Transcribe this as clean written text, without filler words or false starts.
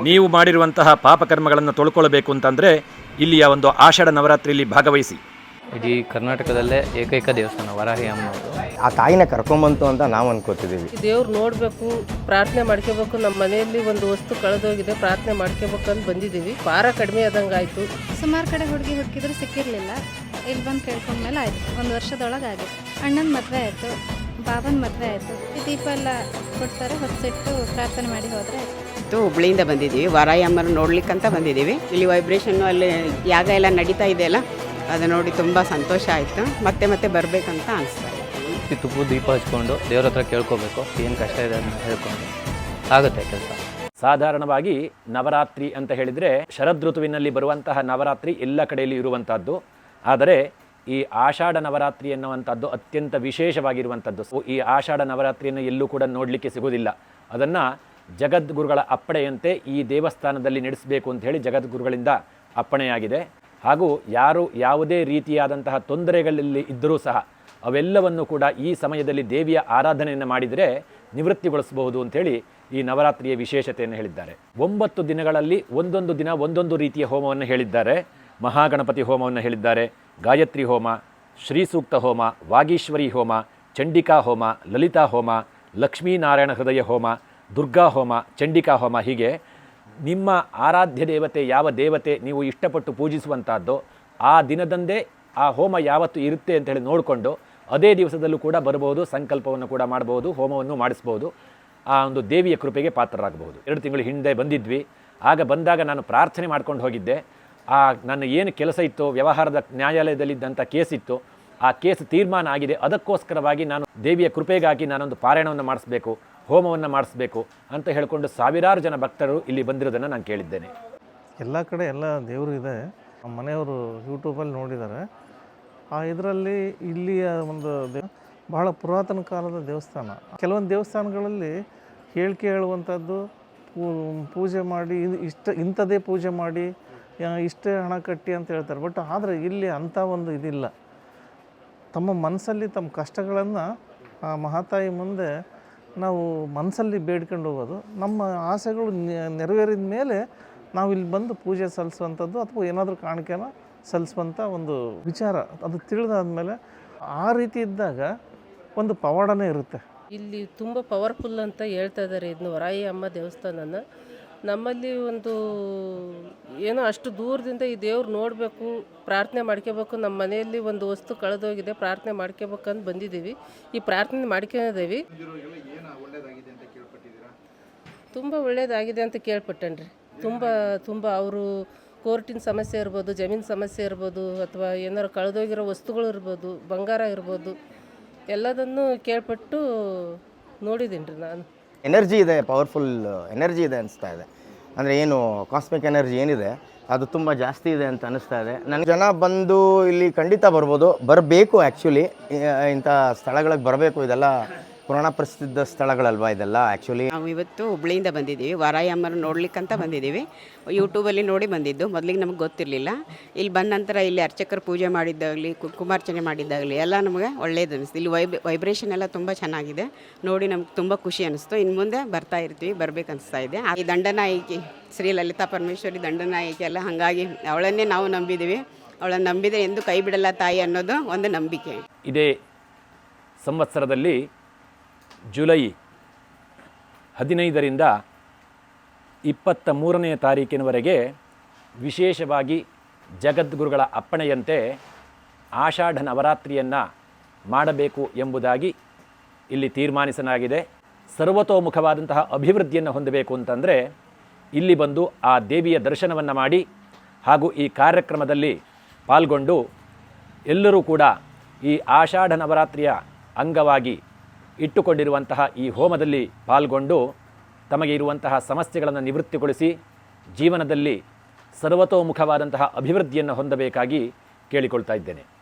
ನೀವು ಮಾಡಿರುವಂತಹ ಪಾಪಕರ್ಮಗಳನ್ನು ತೊಳ್ಕೊಳ್ಬೇಕು ಅಂತಂದರೆ ಇಲ್ಲಿಯ ಒಂದು ಆಷಾಢ ನವರಾತ್ರಿಯಲ್ಲಿ ಭಾಗವಹಿಸಿ. ಇಡೀ ಕರ್ನಾಟಕದಲ್ಲೇ ಏಕೈಕ ದೇವಸ್ಥಾನ ವರಾಹಿ ಅಮ್ಮನವರು. ಆ ತಾಯಿನ ಕರ್ಕೊಂಬಂತು ಅಂತ ನಾವು ಅನ್ಕೋತಿದ್ದೀವಿ. ದೇವ್ರು ನೋಡಬೇಕು, ಪ್ರಾರ್ಥನೆ ಮಾಡ್ಕೋಬೇಕು. ನಮ್ಮ ಮನೆಯಲ್ಲಿ ಒಂದು ವಸ್ತು ಕಳೆದೋಗಿದೆ, ಪ್ರಾರ್ಥನೆ ಮಾಡ್ಕೋಬೇಕು ಅಂತ ಬಂದಿದ್ದೀವಿ. ಭಾರ ಕಡಿಮೆ ಆದಂಗೆ ಆಯಿತು. ಸುಮಾರು ಕಡೆ ಹುಡುಕಿದ್ರು ಸಿಕ್ಕಿರಲಿಲ್ಲ. ಇಲ್ಲಿ ಬಂದು ಕೇಳ್ಕೊಂಡ್ಮೇಲೆ ಆಯಿತು. 1 ವರ್ಷದೊಳಗೆ ಆಗಿತ್ತು. ಅಣ್ಣನ ಮದುವೆ ಆಯಿತು, ಬಾಬನ ಮದುವೆ ಆಯಿತು. ದೀಪ ಎಲ್ಲ ಕೊಡ್ತಾರೆ, ಹೊತ್ತಿಟ್ಟು ಪ್ರಾರ್ಥನೆ ಮಾಡಿ ಹೋದರೆ ಹುಬ್ಳಿಯಿಂದ ಬಂದಿದ್ದೀವಿ. ವರಾಯಿ ಅಮ್ಮನ ನೋಡ್ಲಿಕ್ಕಂತ ಬಂದಿದ್ದೀವಿ. ಇಲ್ಲಿ ವೈಬ್ರೇಷನ್ನು ಅಲ್ಲಿ ಯಾಗ ಎಲ್ಲ ನಡೀತಾ ಇದೆಯಲ್ಲ, ಅದು ನೋಡಿ ತುಂಬ ಸಂತೋಷ ಆಯಿತು. ಮತ್ತೆ ಮತ್ತೆ ಬರಬೇಕಂತ ಅನಿಸ್ತಾ ಇದೆ. ತುಪ್ಪು ದೀಪ ಹಚ್ಕೊಂಡು ದೇವ್ರ ಹತ್ರ ಕೇಳ್ಕೋಬೇಕು, ಏನು ಕಷ್ಟ ಇದೆ ಅಂತ ಹೇಳ್ಕೊಂಡು ಆಗುತ್ತೆ ಕೆಲಸ. ಸಾಧಾರಣವಾಗಿ ನವರಾತ್ರಿ ಅಂತ ಹೇಳಿದರೆ ಶರದ್ ಋತುವಿನಲ್ಲಿ ಬರುವಂತಹ ನವರಾತ್ರಿ ಎಲ್ಲ ಕಡೆಯಲ್ಲಿ ಇರುವಂಥದ್ದು. ಆದರೆ ಈ ಆಷಾಢ ನವರಾತ್ರಿ ಎನ್ನುವಂಥದ್ದು ಅತ್ಯಂತ ವಿಶೇಷವಾಗಿರುವಂಥದ್ದು. ಈ ಆಷಾಢ ನವರಾತ್ರಿಯನ್ನು ಎಲ್ಲೂ ಕೂಡ ನೋಡಲಿಕ್ಕೆ ಸಿಗೋದಿಲ್ಲ. ಅದನ್ನು ಜಗದ್ಗುರುಗಳ ಅಪ್ಪಣೆಯಂತೆ ಈ ದೇವಸ್ಥಾನದಲ್ಲಿ ನಡೆಸಬೇಕು ಅಂತ ಹೇಳಿ ಜಗದ್ಗುರುಗಳಿಂದ ಅಪ್ಪಣೆಯಾಗಿದೆ. ಹಾಗೂ ಯಾರು ಯಾವುದೇ ರೀತಿಯಾದಂತಹ ತೊಂದರೆಗಳಲ್ಲಿ ಇದ್ದರೂ ಸಹ ಅವೆಲ್ಲವನ್ನು ಕೂಡ ಈ ಸಮಯದಲ್ಲಿ ದೇವಿಯ ಆರಾಧನೆಯನ್ನು ಮಾಡಿದರೆ ನಿವೃತ್ತಿಗೊಳಿಸಬಹುದು ಅಂಥೇಳಿ ಈ ನವರಾತ್ರಿಯ ವಿಶೇಷತೆಯನ್ನು ಹೇಳಿದ್ದಾರೆ. 9 ದಿನಗಳಲ್ಲಿ ಒಂದೊಂದು ದಿನ ಒಂದೊಂದು ರೀತಿಯ ಹೋಮವನ್ನು ಹೇಳಿದ್ದಾರೆ. ಮಹಾಗಣಪತಿ ಹೋಮವನ್ನು ಹೇಳಿದ್ದಾರೆ, ಗಾಯತ್ರಿ ಹೋಮ, ಶ್ರೀ ಸೂಕ್ತ ಹೋಮ, ವಾಗೀಶ್ವರಿ ಹೋಮ, ಚಂಡಿಕಾ ಹೋಮ, ಲಲಿತಾ ಹೋಮ, ಲಕ್ಷ್ಮೀನಾರಾಯಣ ಹೃದಯ ಹೋಮ, ದುರ್ಗಾ ಹೋಮ, ಚಂಡಿಕಾ ಹೋಮ. ಹೀಗೆ ನಿಮ್ಮ ಆರಾಧ್ಯ ದೇವತೆ ಯಾವ ದೇವತೆ ನೀವು ಇಷ್ಟಪಟ್ಟು ಪೂಜಿಸುವಂಥದ್ದು ಆ ದಿನದಂದೇ ಆ ಹೋಮ ಯಾವತ್ತು ಇರುತ್ತೆ ಅಂತೇಳಿ ನೋಡಿಕೊಂಡು ಅದೇ ದಿವಸದಲ್ಲೂ ಕೂಡ ಬರಬಹುದು, ಸಂಕಲ್ಪವನ್ನು ಕೂಡ ಮಾಡಬಹುದು, ಹೋಮವನ್ನು ಮಾಡಿಸ್ಬೋದು. ಆ ಒಂದು ದೇವಿಯ ಕೃಪೆಗೆ ಪಾತ್ರರಾಗಬಹುದು. 2 ತಿಂಗಳು ಹಿಂದೆ ಬಂದಿದ್ವಿ. ಆಗ ಬಂದಾಗ ನಾನು ಪ್ರಾರ್ಥನೆ ಮಾಡ್ಕೊಂಡು ಹೋಗಿದ್ದೆ. ನನ್ನ ಏನು ಕೆಲಸ ಇತ್ತು, ವ್ಯವಹಾರದ ನ್ಯಾಯಾಲಯದಲ್ಲಿದ್ದಂಥ ಕೇಸ್ ಇತ್ತು, ಆ ಕೇಸ್ ತೀರ್ಮಾನ ಆಗಿದೆ. ಅದಕ್ಕೋಸ್ಕರವಾಗಿ ನಾನು ದೇವಿಯ ಕೃಪೆಗಾಗಿ ನಾನೊಂದು ಪಾರಾಯಣವನ್ನು ಮಾಡಿಸ್ಬೇಕು, ಹೋಮವನ್ನು ಮಾಡಿಸ್ಬೇಕು ಅಂತ ಹೇಳಿಕೊಂಡು ಸಾವಿರಾರು ಜನ ಭಕ್ತರು ಇಲ್ಲಿ ಬಂದಿರೋದನ್ನು ನಾನು ಕೇಳಿದ್ದೇನೆ. ಎಲ್ಲ ಕಡೆ ಎಲ್ಲ ದೇವರು ಇದೆ. ನಮ್ಮ ಮನೆಯವರು ಯೂಟ್ಯೂಬಲ್ಲಿ ನೋಡಿದ್ದಾರೆ. ಆ ಇದರಲ್ಲಿ ಇಲ್ಲಿಯ ಒಂದು ಬಹಳ ಪುರಾತನ ಕಾಲದ ದೇವಸ್ಥಾನ. ಕೆಲವೊಂದು ದೇವಸ್ಥಾನಗಳಲ್ಲಿ ಹೇಳಿಕೆ ಹೇಳುವಂಥದ್ದು, ಪೂಜೆ ಮಾಡಿ ಇಂಥದ್ದೇ ಪೂಜೆ ಮಾಡಿ ಇಷ್ಟೇ ಹಣ ಕಟ್ಟಿ ಅಂತ ಹೇಳ್ತಾರೆ. ಬಟ್ ಆದರೆ ಇಲ್ಲಿ ಅಂಥ ಒಂದು ಇದಿಲ್ಲ. ತಮ್ಮ ಮನಸ್ಸಲ್ಲಿ ತಮ್ಮ ಕಷ್ಟಗಳನ್ನು ಆ ಮಹಾತಾಯಿ ಮುಂದೆ ನಾವು ಮನಸ್ಸಲ್ಲಿ ಬೇಡ್ಕೊಂಡು ಹೋಗೋದು. ನಮ್ಮ ಆಸೆಗಳು ನೆರವೇರಿದ ಮೇಲೆ ನಾವು ಇಲ್ಲಿ ಬಂದು ಪೂಜೆ ಸಲ್ಲಿಸುವಂಥದ್ದು ಅಥವಾ ಏನಾದರೂ ಕಾಣಿಕೆನ ಸಲ್ಲಿಸುವಂಥ ಒಂದು ವಿಚಾರ ಅದು ತಿಳಿದಾದ್ಮೇಲೆ ಆ ರೀತಿ ಇದ್ದಾಗ ಒಂದು ಪವಾಡನೇ ಇರುತ್ತೆ. ಇಲ್ಲಿ ತುಂಬ ಪವರ್ಫುಲ್ ಅಂತ ಹೇಳ್ತಾ ಇದ್ದಾರೆ ಇದನ್ನು ವರಾಯಿ ಅಮ್ಮ ದೇವಸ್ಥಾನನ. ನಮ್ಮಲ್ಲಿ ಒಂದು ಏನೋ ಅಷ್ಟು ದೂರದಿಂದ ಈ ದೇವ್ರು ನೋಡಬೇಕು, ಪ್ರಾರ್ಥನೆ ಮಾಡ್ಕೋಬೇಕು. ನಮ್ಮ ಮನೆಯಲ್ಲಿ ಒಂದು ವಸ್ತು ಕಳೆದೋಗಿದೆ, ಪ್ರಾರ್ಥನೆ ಮಾಡ್ಕೋಬೇಕಂತ ಬಂದಿದ್ದೀವಿ. ಈ ಪ್ರಾರ್ಥನೆ ಮಾಡ್ಕೊಂಡಿದ್ದೀವಿ. ತುಂಬ ಒಳ್ಳೇದಾಗಿದೆ ಅಂತ ಕೇಳ್ಪಟ್ಟೇನ್ರಿ. ತುಂಬ ಅವರು ಕೋರ್ಟಿನ ಸಮಸ್ಯೆ ಇರ್ಬೋದು, ಜಮೀನು ಸಮಸ್ಯೆ ಇರ್ಬೋದು, ಅಥವಾ ಏನಾರು ಕಳೆದೋಗಿರೋ ವಸ್ತುಗಳು ಇರ್ಬೋದು, ಬಂಗಾರ ಇರ್ಬೋದು, ಎಲ್ಲದನ್ನು ಕೇಳ್ಪಟ್ಟು ನೋಡಿದ್ದೀನಿ ರೀ ನಾನು. ಎನರ್ಜಿ ಇದೆ, ಪವರ್ಫುಲ್ ಎನರ್ಜಿ ಇದೆ ಅನಿಸ್ತಾ ಇದೆ. ಅಂದರೆ ಏನು ಕಾಸ್ಮಿಕ್ ಎನರ್ಜಿ ಏನಿದೆ ಅದು ತುಂಬ ಜಾಸ್ತಿ ಇದೆ ಅಂತ ಅನ್ನಿಸ್ತಾ ಇದೆ ನನಗೆ. ಜನ ಬಂದು ಇಲ್ಲಿ ಖಂಡಿತ ಬರ್ಬೋದು, ಬರಬೇಕು. ಆ್ಯಕ್ಚುಲಿ ಇಂಥ ಸ್ಥಳಗಳಿಗೆ ಬರಬೇಕು. ಇದೆಲ್ಲ ಪುರಾಣ ಪ್ರಸಿದ್ಧ ಸ್ಥಳಗಳಲ್ವಾ ಇದೆಲ್ಲ. ಆ್ಯಕ್ಚುಲಿ ನಾವು ಇವತ್ತು ಹುಬ್ಳಿಯಿಂದ ಬಂದಿದ್ದೀವಿ. ವರಾಯಿ ಅಮ್ಮನ ನೋಡ್ಲಿಕ್ಕಂತ ಬಂದಿದ್ದೀವಿ. ಯೂಟ್ಯೂಬಲ್ಲಿ ನೋಡಿ ಬಂದಿದ್ದು. ಮೊದಲಿಗೆ ನಮಗೆ ಗೊತ್ತಿರಲಿಲ್ಲ. ಇಲ್ಲಿ ಬಂದ ನಂತರ ಇಲ್ಲಿ ಅರ್ಚಕರು ಪೂಜೆ ಮಾಡಿದ್ದಾಗಲಿ, ಕುಂಕುಮಾರ್ಚನೆ ಮಾಡಿದ್ದಾಗಲಿ ಎಲ್ಲ ನಮಗೆ ಒಳ್ಳೇದು ಅನಿಸ್ತು. ಇಲ್ಲಿ ವೈಬ್ರೇಷನ್ ಎಲ್ಲ ತುಂಬ ಚೆನ್ನಾಗಿದೆ. ನೋಡಿ ನಮ್ಗೆ ತುಂಬ ಖುಷಿ ಅನಿಸ್ತು. ಇನ್ನು ಮುಂದೆ ಬರ್ತಾ ಇರ್ತೀವಿ, ಬರಬೇಕನ್ನಿಸ್ತಾ ಇದೆ. ಈ ದಂಡನಾಯಕಿ ಶ್ರೀ ಲಲಿತಾ ಪರಮೇಶ್ವರಿ ದಂಡನಾಯಕಿ ಎಲ್ಲ, ಹಾಗಾಗಿ ಅವಳನ್ನೇ ನಾವು ನಂಬಿದ್ದೀವಿ. ಅವಳನ್ನು ನಂಬಿದರೆ ಎಂದು ಕೈ ಬಿಡಲ್ಲ ತಾಯಿ ಅನ್ನೋದು ಒಂದು ನಂಬಿಕೆ. ಇದೇ ಸಂವತ್ಸರದಲ್ಲಿ ಜುಲೈ 15ರಿಂದ 23ನೇ ತಾರೀಕಿನವರೆಗೆ ವಿಶೇಷವಾಗಿ ಜಗದ್ಗುರುಗಳ ಅಪ್ಪಣೆಯಂತೆ ಆಷಾಢ ನವರಾತ್ರಿಯನ್ನು ಮಾಡಬೇಕು ಎಂಬುದಾಗಿ ಇಲ್ಲಿ ತೀರ್ಮಾನಿಸಲಾಗಿದೆ. ಸರ್ವತೋಮುಖವಾದಂತಹ ಅಭಿವೃದ್ಧಿಯನ್ನು ಹೊಂದಬೇಕು ಅಂತಂದರೆ ಇಲ್ಲಿ ಬಂದು ಆ ದೇವಿಯ ದರ್ಶನವನ್ನು ಮಾಡಿ ಹಾಗೂ ಈ ಕಾರ್ಯಕ್ರಮದಲ್ಲಿ ಪಾಲ್ಗೊಂಡು ಎಲ್ಲರೂ ಕೂಡ ಈ ಆಷಾಢ ನವರಾತ್ರಿಯ ಅಂಗವಾಗಿ ಇಟ್ಟುಕೊಂಡಿರುವಂತಹ ಈ ಹೋಮದಲ್ಲಿ ಪಾಲ್ಗೊಂಡು ತಮಗೆ ಇರುವಂತಹ ಸಮಸ್ಯೆಗಳನ್ನು ನಿವೃತ್ತಿಗೊಳಿಸಿ ಜೀವನದಲ್ಲಿ ಸರ್ವತೋಮುಖವಾದಂತಹ ಅಭಿವೃದ್ಧಿಯನ್ನು ಹೊಂದಬೇಕಾಗಿ ಕೇಳಿಕೊಳ್ತಾ ಇದ್ದೇನೆ.